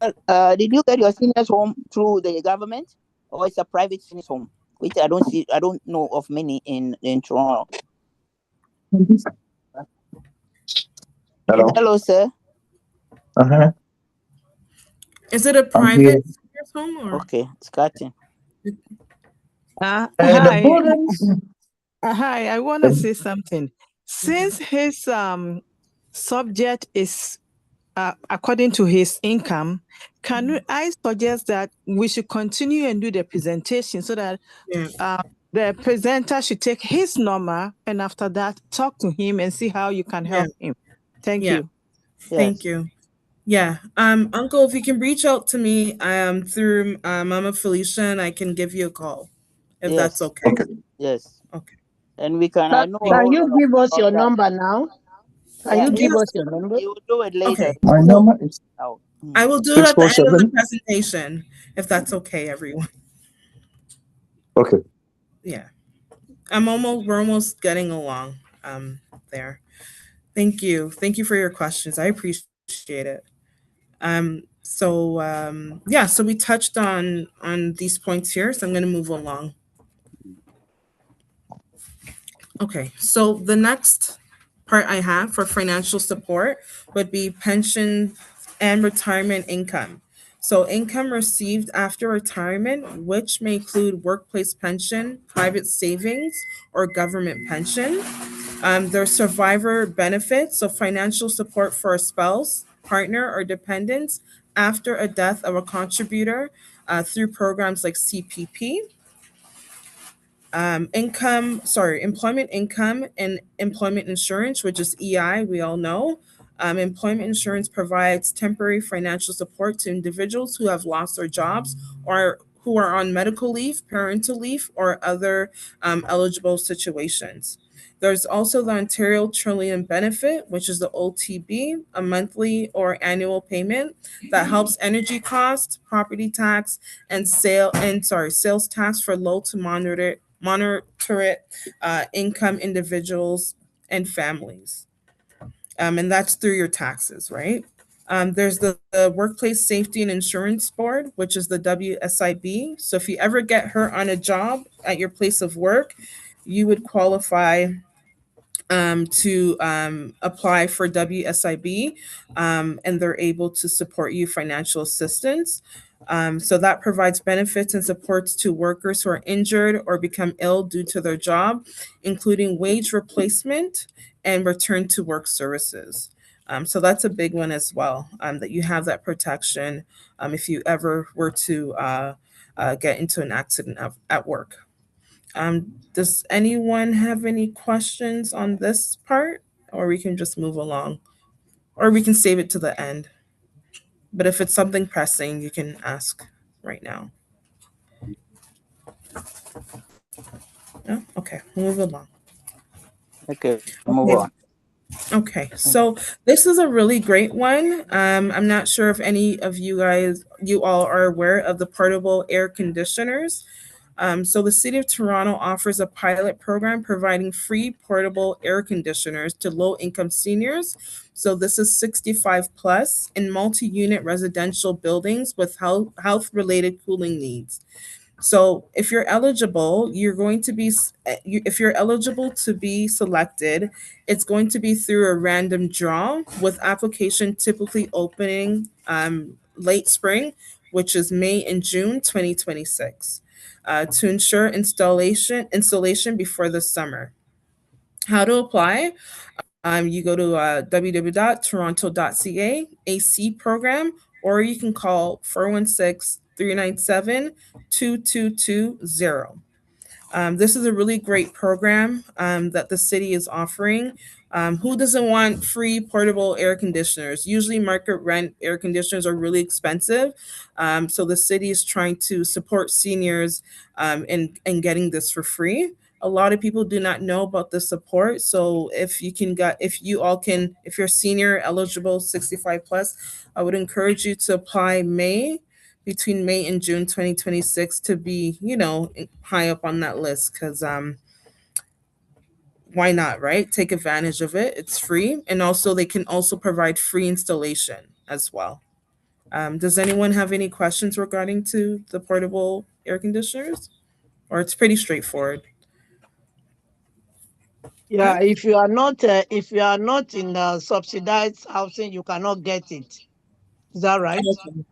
Did you get your senior's home through the government or it's a private senior's home? Which I don't see. I don't know of many in Toronto. Hello. Hello, sir. Uh-huh. Is it a I'm here. private seniors home or? Okay, it's cutting. The Hi. buildings. Hi, I want to the- say something. Since his subject is according to his income, I suggest that we should continue and do the presentation so that Yeah. the presenter should take his number and after that talk to him and see how you can Yeah. help him. Thank Yeah. you. Thank Yes. you. Yeah. Uncle, if you can reach out to me through Mama Felicia, and I can give you a call if that's Yes. okay. Okay. Yes. Okay. And we can. I know a Can whole you lot of give us about your that. number now? Can Yeah. you He give Yes. us your number? he will do it later. Okay. My So number is Out. I will do it six at the four end of the seven. presentation, if that's okay, everyone. Okay. Yeah. We're almost getting along there. Thank you. Thank you for your questions. I appreciate it. Yeah, so we touched on these points here, so I'm going to move along. Okay, so the next part I have for financial support would be pension and retirement income. So, income received after retirement, which may include workplace pension, private savings, or government pension. There's survivor benefits, so financial support for a spouse, partner, or dependents after a death of a contributor through programs like CPP. Employment income and employment insurance, which is EI, we all know. Employment insurance provides temporary financial support to individuals who have lost their jobs or who are on medical leave, parental leave, or other eligible situations. There's also the Ontario Trillium Benefit, which is the OTB, a monthly or annual payment that helps energy costs, property tax, and sales tax for low to moderate income individuals and families. And that's through your taxes, right? There's the Workplace Safety and Insurance Board, which is the WSIB. So if you ever get hurt on a job at your place of work, you would qualify to apply for WSIB, and they're able to support you financial assistance. So that provides benefits and supports to workers who are injured or become ill due to their job, including wage replacement and return to work services. So that's a big one as well, that you have that protection if you ever were to get into an accident at work. Does anyone have any questions on this part? Or we can just move along. Or we can save it to the end. But if it's something pressing, you can ask right now. No? Okay, we'll move along. Okay. Move Okay. on. Okay, so this is a really great one. I'm not sure if any of you all are aware of the portable air conditioners. So the City of Toronto offers a pilot program providing free portable air conditioners to low-income seniors. So this is 65 plus in multi-unit residential buildings with health-related cooling needs. So if you're eligible, if you're eligible to be selected, it's going to be through a random draw with application typically opening late spring, which is May and June 2026, to ensure installation before the summer. How to apply? You go to www.toronto.ca AC program, or you can call 416-397-2220. This is a really great program that the city is offering. Who doesn't want free portable air conditioners? Usually, market rent air conditioners are really expensive. So, the city is trying to support seniors in getting this for free. A lot of people do not know about the support. So, if you're senior eligible 65 plus, I would encourage you to apply between May and June 2026 to be, high up on that list because why not, right? Take advantage of it. It's free. And also, they can also provide free installation as well. Does anyone have any questions regarding to the portable air conditioners? Or it's pretty straightforward. Yeah, Okay. if you are not in subsidized housing, you cannot get it. Is that right? Okay.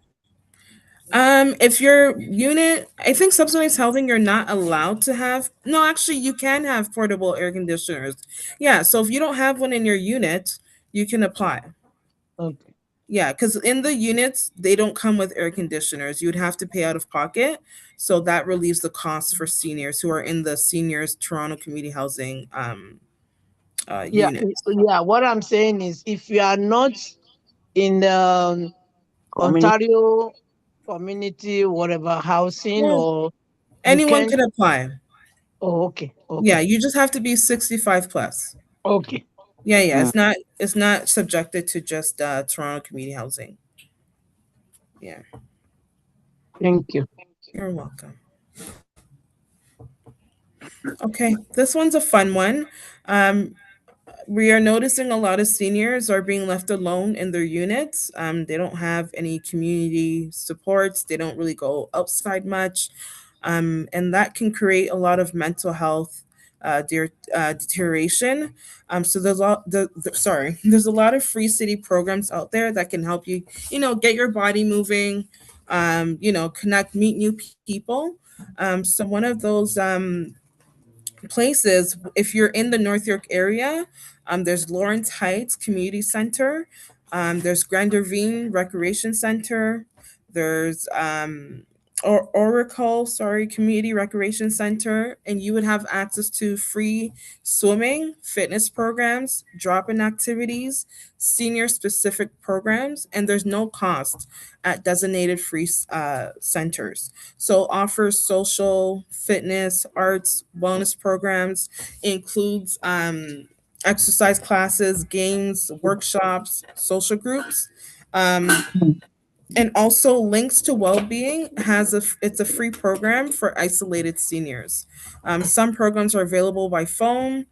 If your unit, I think subsidized housing, you're not allowed to have. No, actually, you can have portable air conditioners. Yeah, so if you don't have one in your unit, you can apply. Okay. Yeah, because in the units, they don't come with air conditioners. You'd have to pay out of pocket. So that relieves the cost for seniors who are in the seniors Toronto community housing Yeah, units. yeah. What I'm saying is, if you are not in the Community. Ontario community, whatever housing, Yeah, or you anyone can. can apply. Oh, okay, Yeah, okay, you just have to be 65 plus. okay. Yeah, yeah. Mm. It's not subjected to just Toronto community housing. Yeah. Thank you. You're welcome. Okay, this one's a fun one. Um, we are noticing a lot of seniors are being left alone in their units. They don't have any community supports. They don't really go outside much, and that can create a lot of mental health deterioration. So there's a lot. Sorry, there's a lot of free city programs out there that can help you. Get your body moving. Connect, meet new people. So one of those places, if you're in the North York area, there's Lawrence Heights Community Center, there's Grand Ravine Recreation Center, there's Oracle, Community Recreation Center, and you would have access to free swimming, fitness programs, drop-in activities, senior-specific programs, and there's no cost at designated free centers. So offers social, fitness, arts, wellness programs, includes exercise classes, games, workshops, social groups. Um, and also links to well-being it's a free program for isolated seniors. Some programs are available by phone,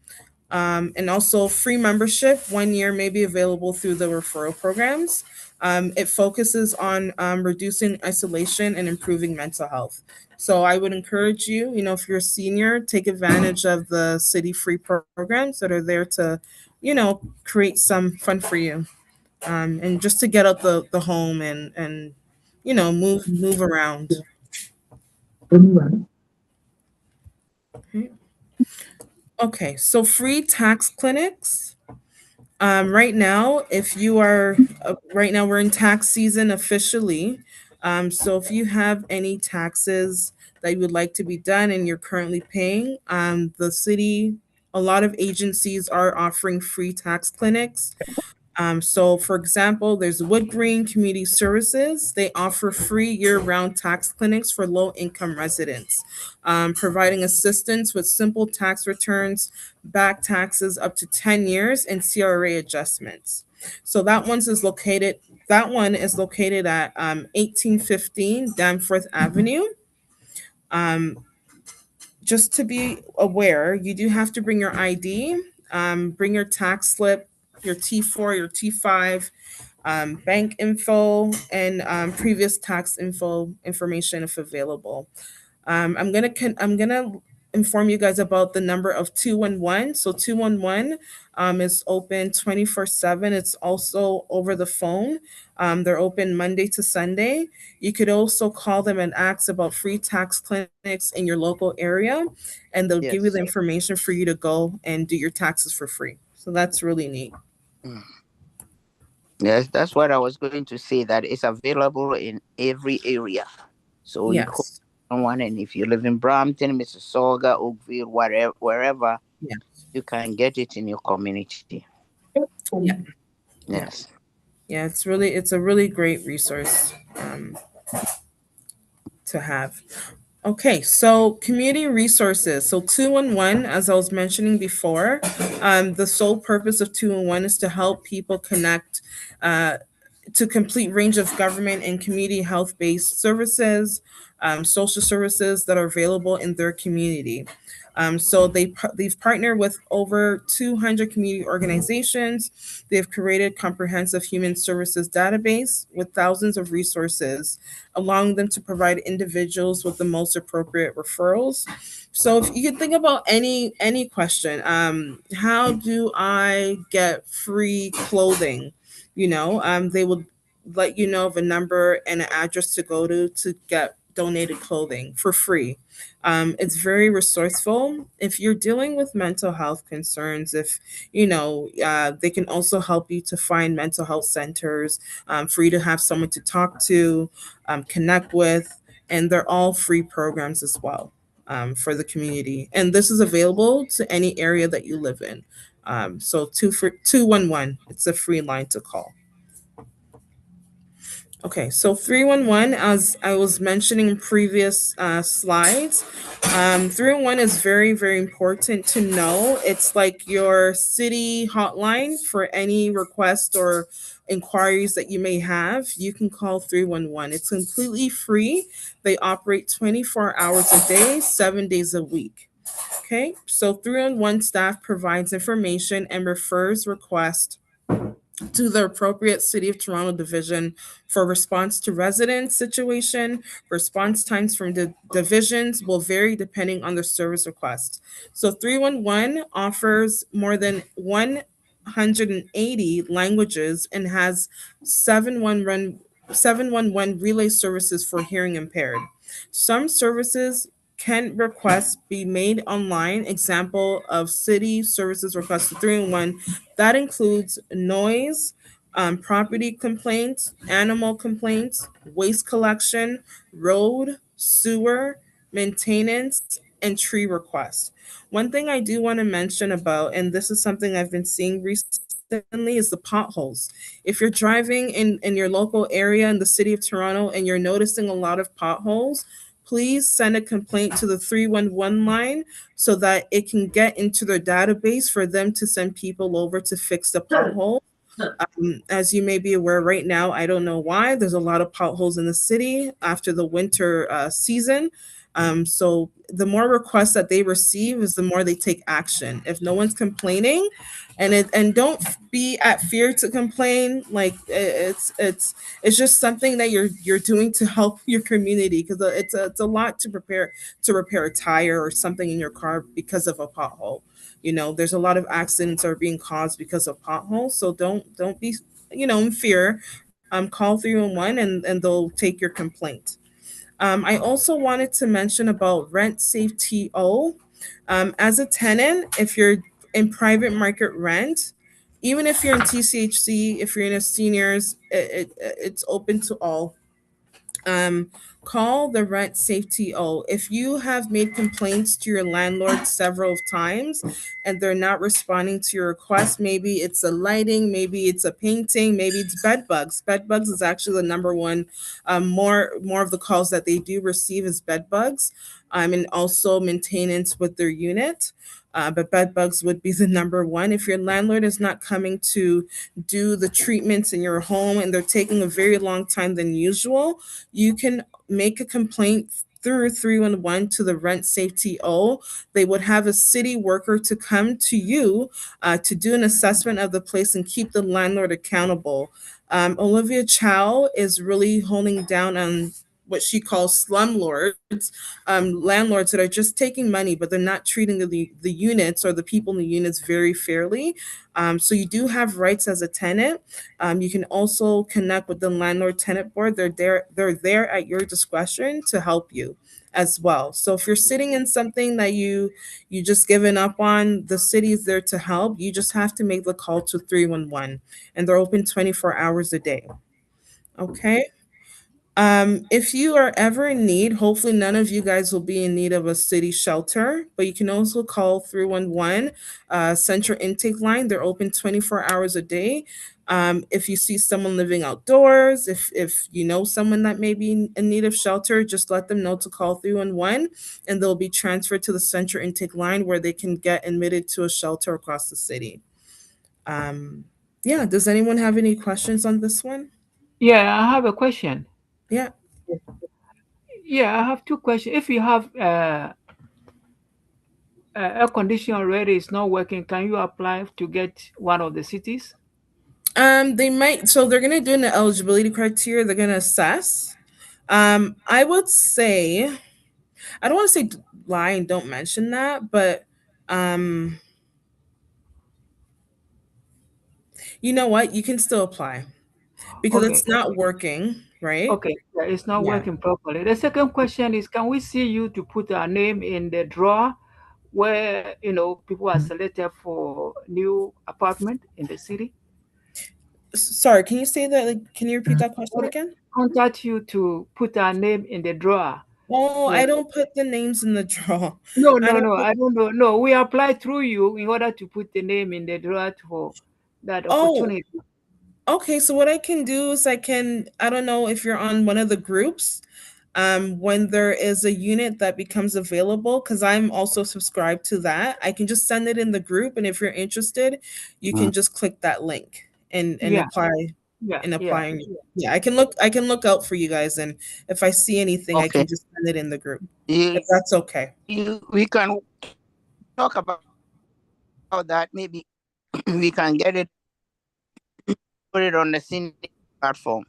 and also free membership 1 year may be available through the referral programs. It focuses on reducing isolation and improving mental health. So I would encourage you, if you're a senior, take advantage of the city free programs that are there to, create some fun for you, and just to get out the home and move around. Okay, so free tax clinics. Right now, if you are, right now we're in tax season officially. So if you have any taxes that you would like to be done and you're currently paying, the city, a lot of agencies are offering free tax clinics. So, for example, there's Wood Green Community Services. They offer free year-round tax clinics for low-income residents, providing assistance with simple tax returns, back taxes up to 10 years, and CRA adjustments. So That one is located at 1815 Danforth Avenue. Um, just to be aware, you do have to bring your ID, bring your tax slip, your T4, your T5, bank info, and previous tax information if available. I'm gonna inform you guys about the number of 211. So 211 is open 24/7. It's also over the phone. They're open Monday to Sunday. You could also call them and ask about free tax clinics in your local area, and they'll give you the Yes. information for you to go and do your taxes for free. So that's really neat. Mm. Yes, that's what I was going to say. That it's available in every area. So you call Yes. someone, and if you live in Brampton, Mississauga, Oakville, wherever, Yeah. you can get it in your community. Yeah. Yeah. Yes. Yeah. It's a really great resource to have. Okay, so community resources. So 211, as I was mentioning before, the sole purpose of 211 is to help people connect uh, to complete range of government and community health-based services, social services that are available in their community. So they've partnered with over 200 community organizations. They've created comprehensive human services database with thousands of resources, allowing them to provide individuals with the most appropriate referrals. So if you could think about any question, how do I get free clothing? They would let you know of a number and an address to go to get donated clothing for free. It's very resourceful. If you're dealing with mental health concerns, if they can also help you to find mental health centers, for you to have someone to talk to, connect with, and they're all free programs as well, for the community. And this is available to any area that you live in. So 211, it's a free line to call. Okay, so 311, as I was mentioning in previous slides, 311 is very, very important to know. It's like your city hotline for any requests or inquiries that you may have. You can call 311. It's completely free. They operate 24 hours a day, 7 days a week. Okay, so 311 staff provides information and refers requests to the appropriate City of Toronto division for response to resident situation. Response times from the divisions will vary depending on the service request. So 311 offers more than 180 languages and has 711 relay services for hearing impaired. Some services can requests be made online. Example of city services request to 311 that includes noise, property complaints, animal complaints, waste collection, road, sewer, maintenance, and tree requests. One thing I do want to mention about, and this is something I've been seeing recently, is the potholes. If you're driving in your local area in the city of Toronto and you're noticing a lot of potholes, please send a complaint to the 311 line so that it can get into their database for them to send people over to fix the pothole. As you may be aware right now, I don't know why, there's a lot of potholes in the city after the winter season. So the more requests that they receive is the more they take action. If no one's complaining, and don't be at fear to complain, like it's just something that you're doing to help your community, because it's a lot to prepare to repair a tire or something in your car because of a pothole. There's a lot of accidents are being caused because of potholes, so don't be in fear. Call 311 and they'll take your complaint. I also wanted to mention about rent safety o. As a tenant, if you're in private market rent, even if you're in TCHC, if you're in a seniors, it's open to all. um, Call the rent safety o. If you have made complaints to your landlord several times and they're not responding to your request, maybe it's a lighting, maybe it's a painting, maybe it's bed bugs. Bed bugs is actually the number one. More of the calls that they do receive is bed bugs, and also maintenance with their unit. But bed bugs would be the number one. If your landlord is not coming to do the treatments in your home and they're taking a very long time than usual, you can make a complaint through 311 to the rent safety o. They would have a city worker to come to you to do an assessment of the place and keep the landlord accountable. Olivia Chow is really honing down on what she calls slumlords, landlords that are just taking money, but they're not treating the units or the people in the units very fairly. So you do have rights as a tenant. You can also connect with the landlord tenant board. They're there at your discretion to help you as well. So if you're sitting in something that you just given up on, the city is there to help. You just have to make the call to 311, and they're open 24 hours a day. Okay. If you are ever in need, hopefully none of you guys will be in need of a city shelter, but you can also call 311 Central Intake Line. They're open 24 hours a day. If you see someone living outdoors, if you know someone that may be in need of shelter, just let them know to call 311 and they'll be transferred to the Central Intake Line where they can get admitted to a shelter across the city. Yeah, does anyone have any questions on this one? Yeah, I have a question. Yeah. Yeah, I have two questions. If you have air conditioning already is not working, can you apply to get one of the cities? They might. So they're gonna do an eligibility criteria. They're gonna assess. I would say, I don't want to say lie and don't mention that, but um, you know what? You can still apply. because Okay. it's not working, right? Okay, yeah, it's not Yeah. working properly. The second question is, can we see you to put our name in the drawer where people are selected for new apartment in the city? Sorry, can you say that? Like, can you repeat that question Or again? contact you to put our name in the drawer. Oh, Where, I don't put the names in the draw. no, I no, don't no, put, I don't know. No, we apply through you in order to put the name in the drawer for that oh, opportunity. okay. So what I can do is I don't know if you're on one of the groups, when there is a unit that becomes available, because I'm also subscribed to that, I can just send it in the group. And if you're interested, you can just click that link and Yeah, apply yeah, and yeah. applying. Yeah, I can look out for you guys. And if I see anything, I Okay. can just send it in the group. You, If that's okay. we can talk about that. Maybe we can get it, put it on the senior platform.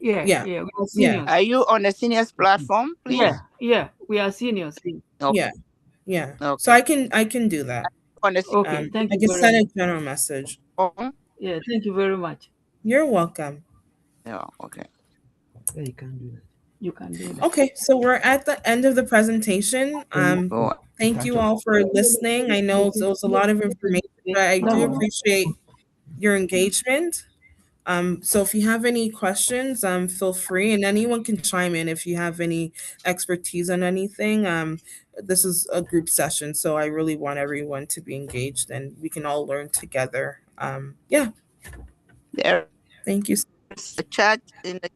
Yeah, Yeah. yeah, we are Yeah. seniors. Are you on the seniors platform, Yeah, please? yeah, we are seniors. Yeah. Okay. Yeah. So Okay. I can do that. On the Okay, thank I you can very send much. a general message. platform. Yeah, thank you very much. You're welcome. Yeah. Okay. Yeah, you can do that. You can do that. Okay, so we're at the end of the presentation. Go on. Thank you all for listening. I know it was a lot of information, but I do appreciate your engagement. So if you have any questions, feel free, and anyone can chime in if you have any expertise on anything. This is a group session, so I really want everyone to be engaged, and we can all learn together. Yeah, There's thank you. a chat in the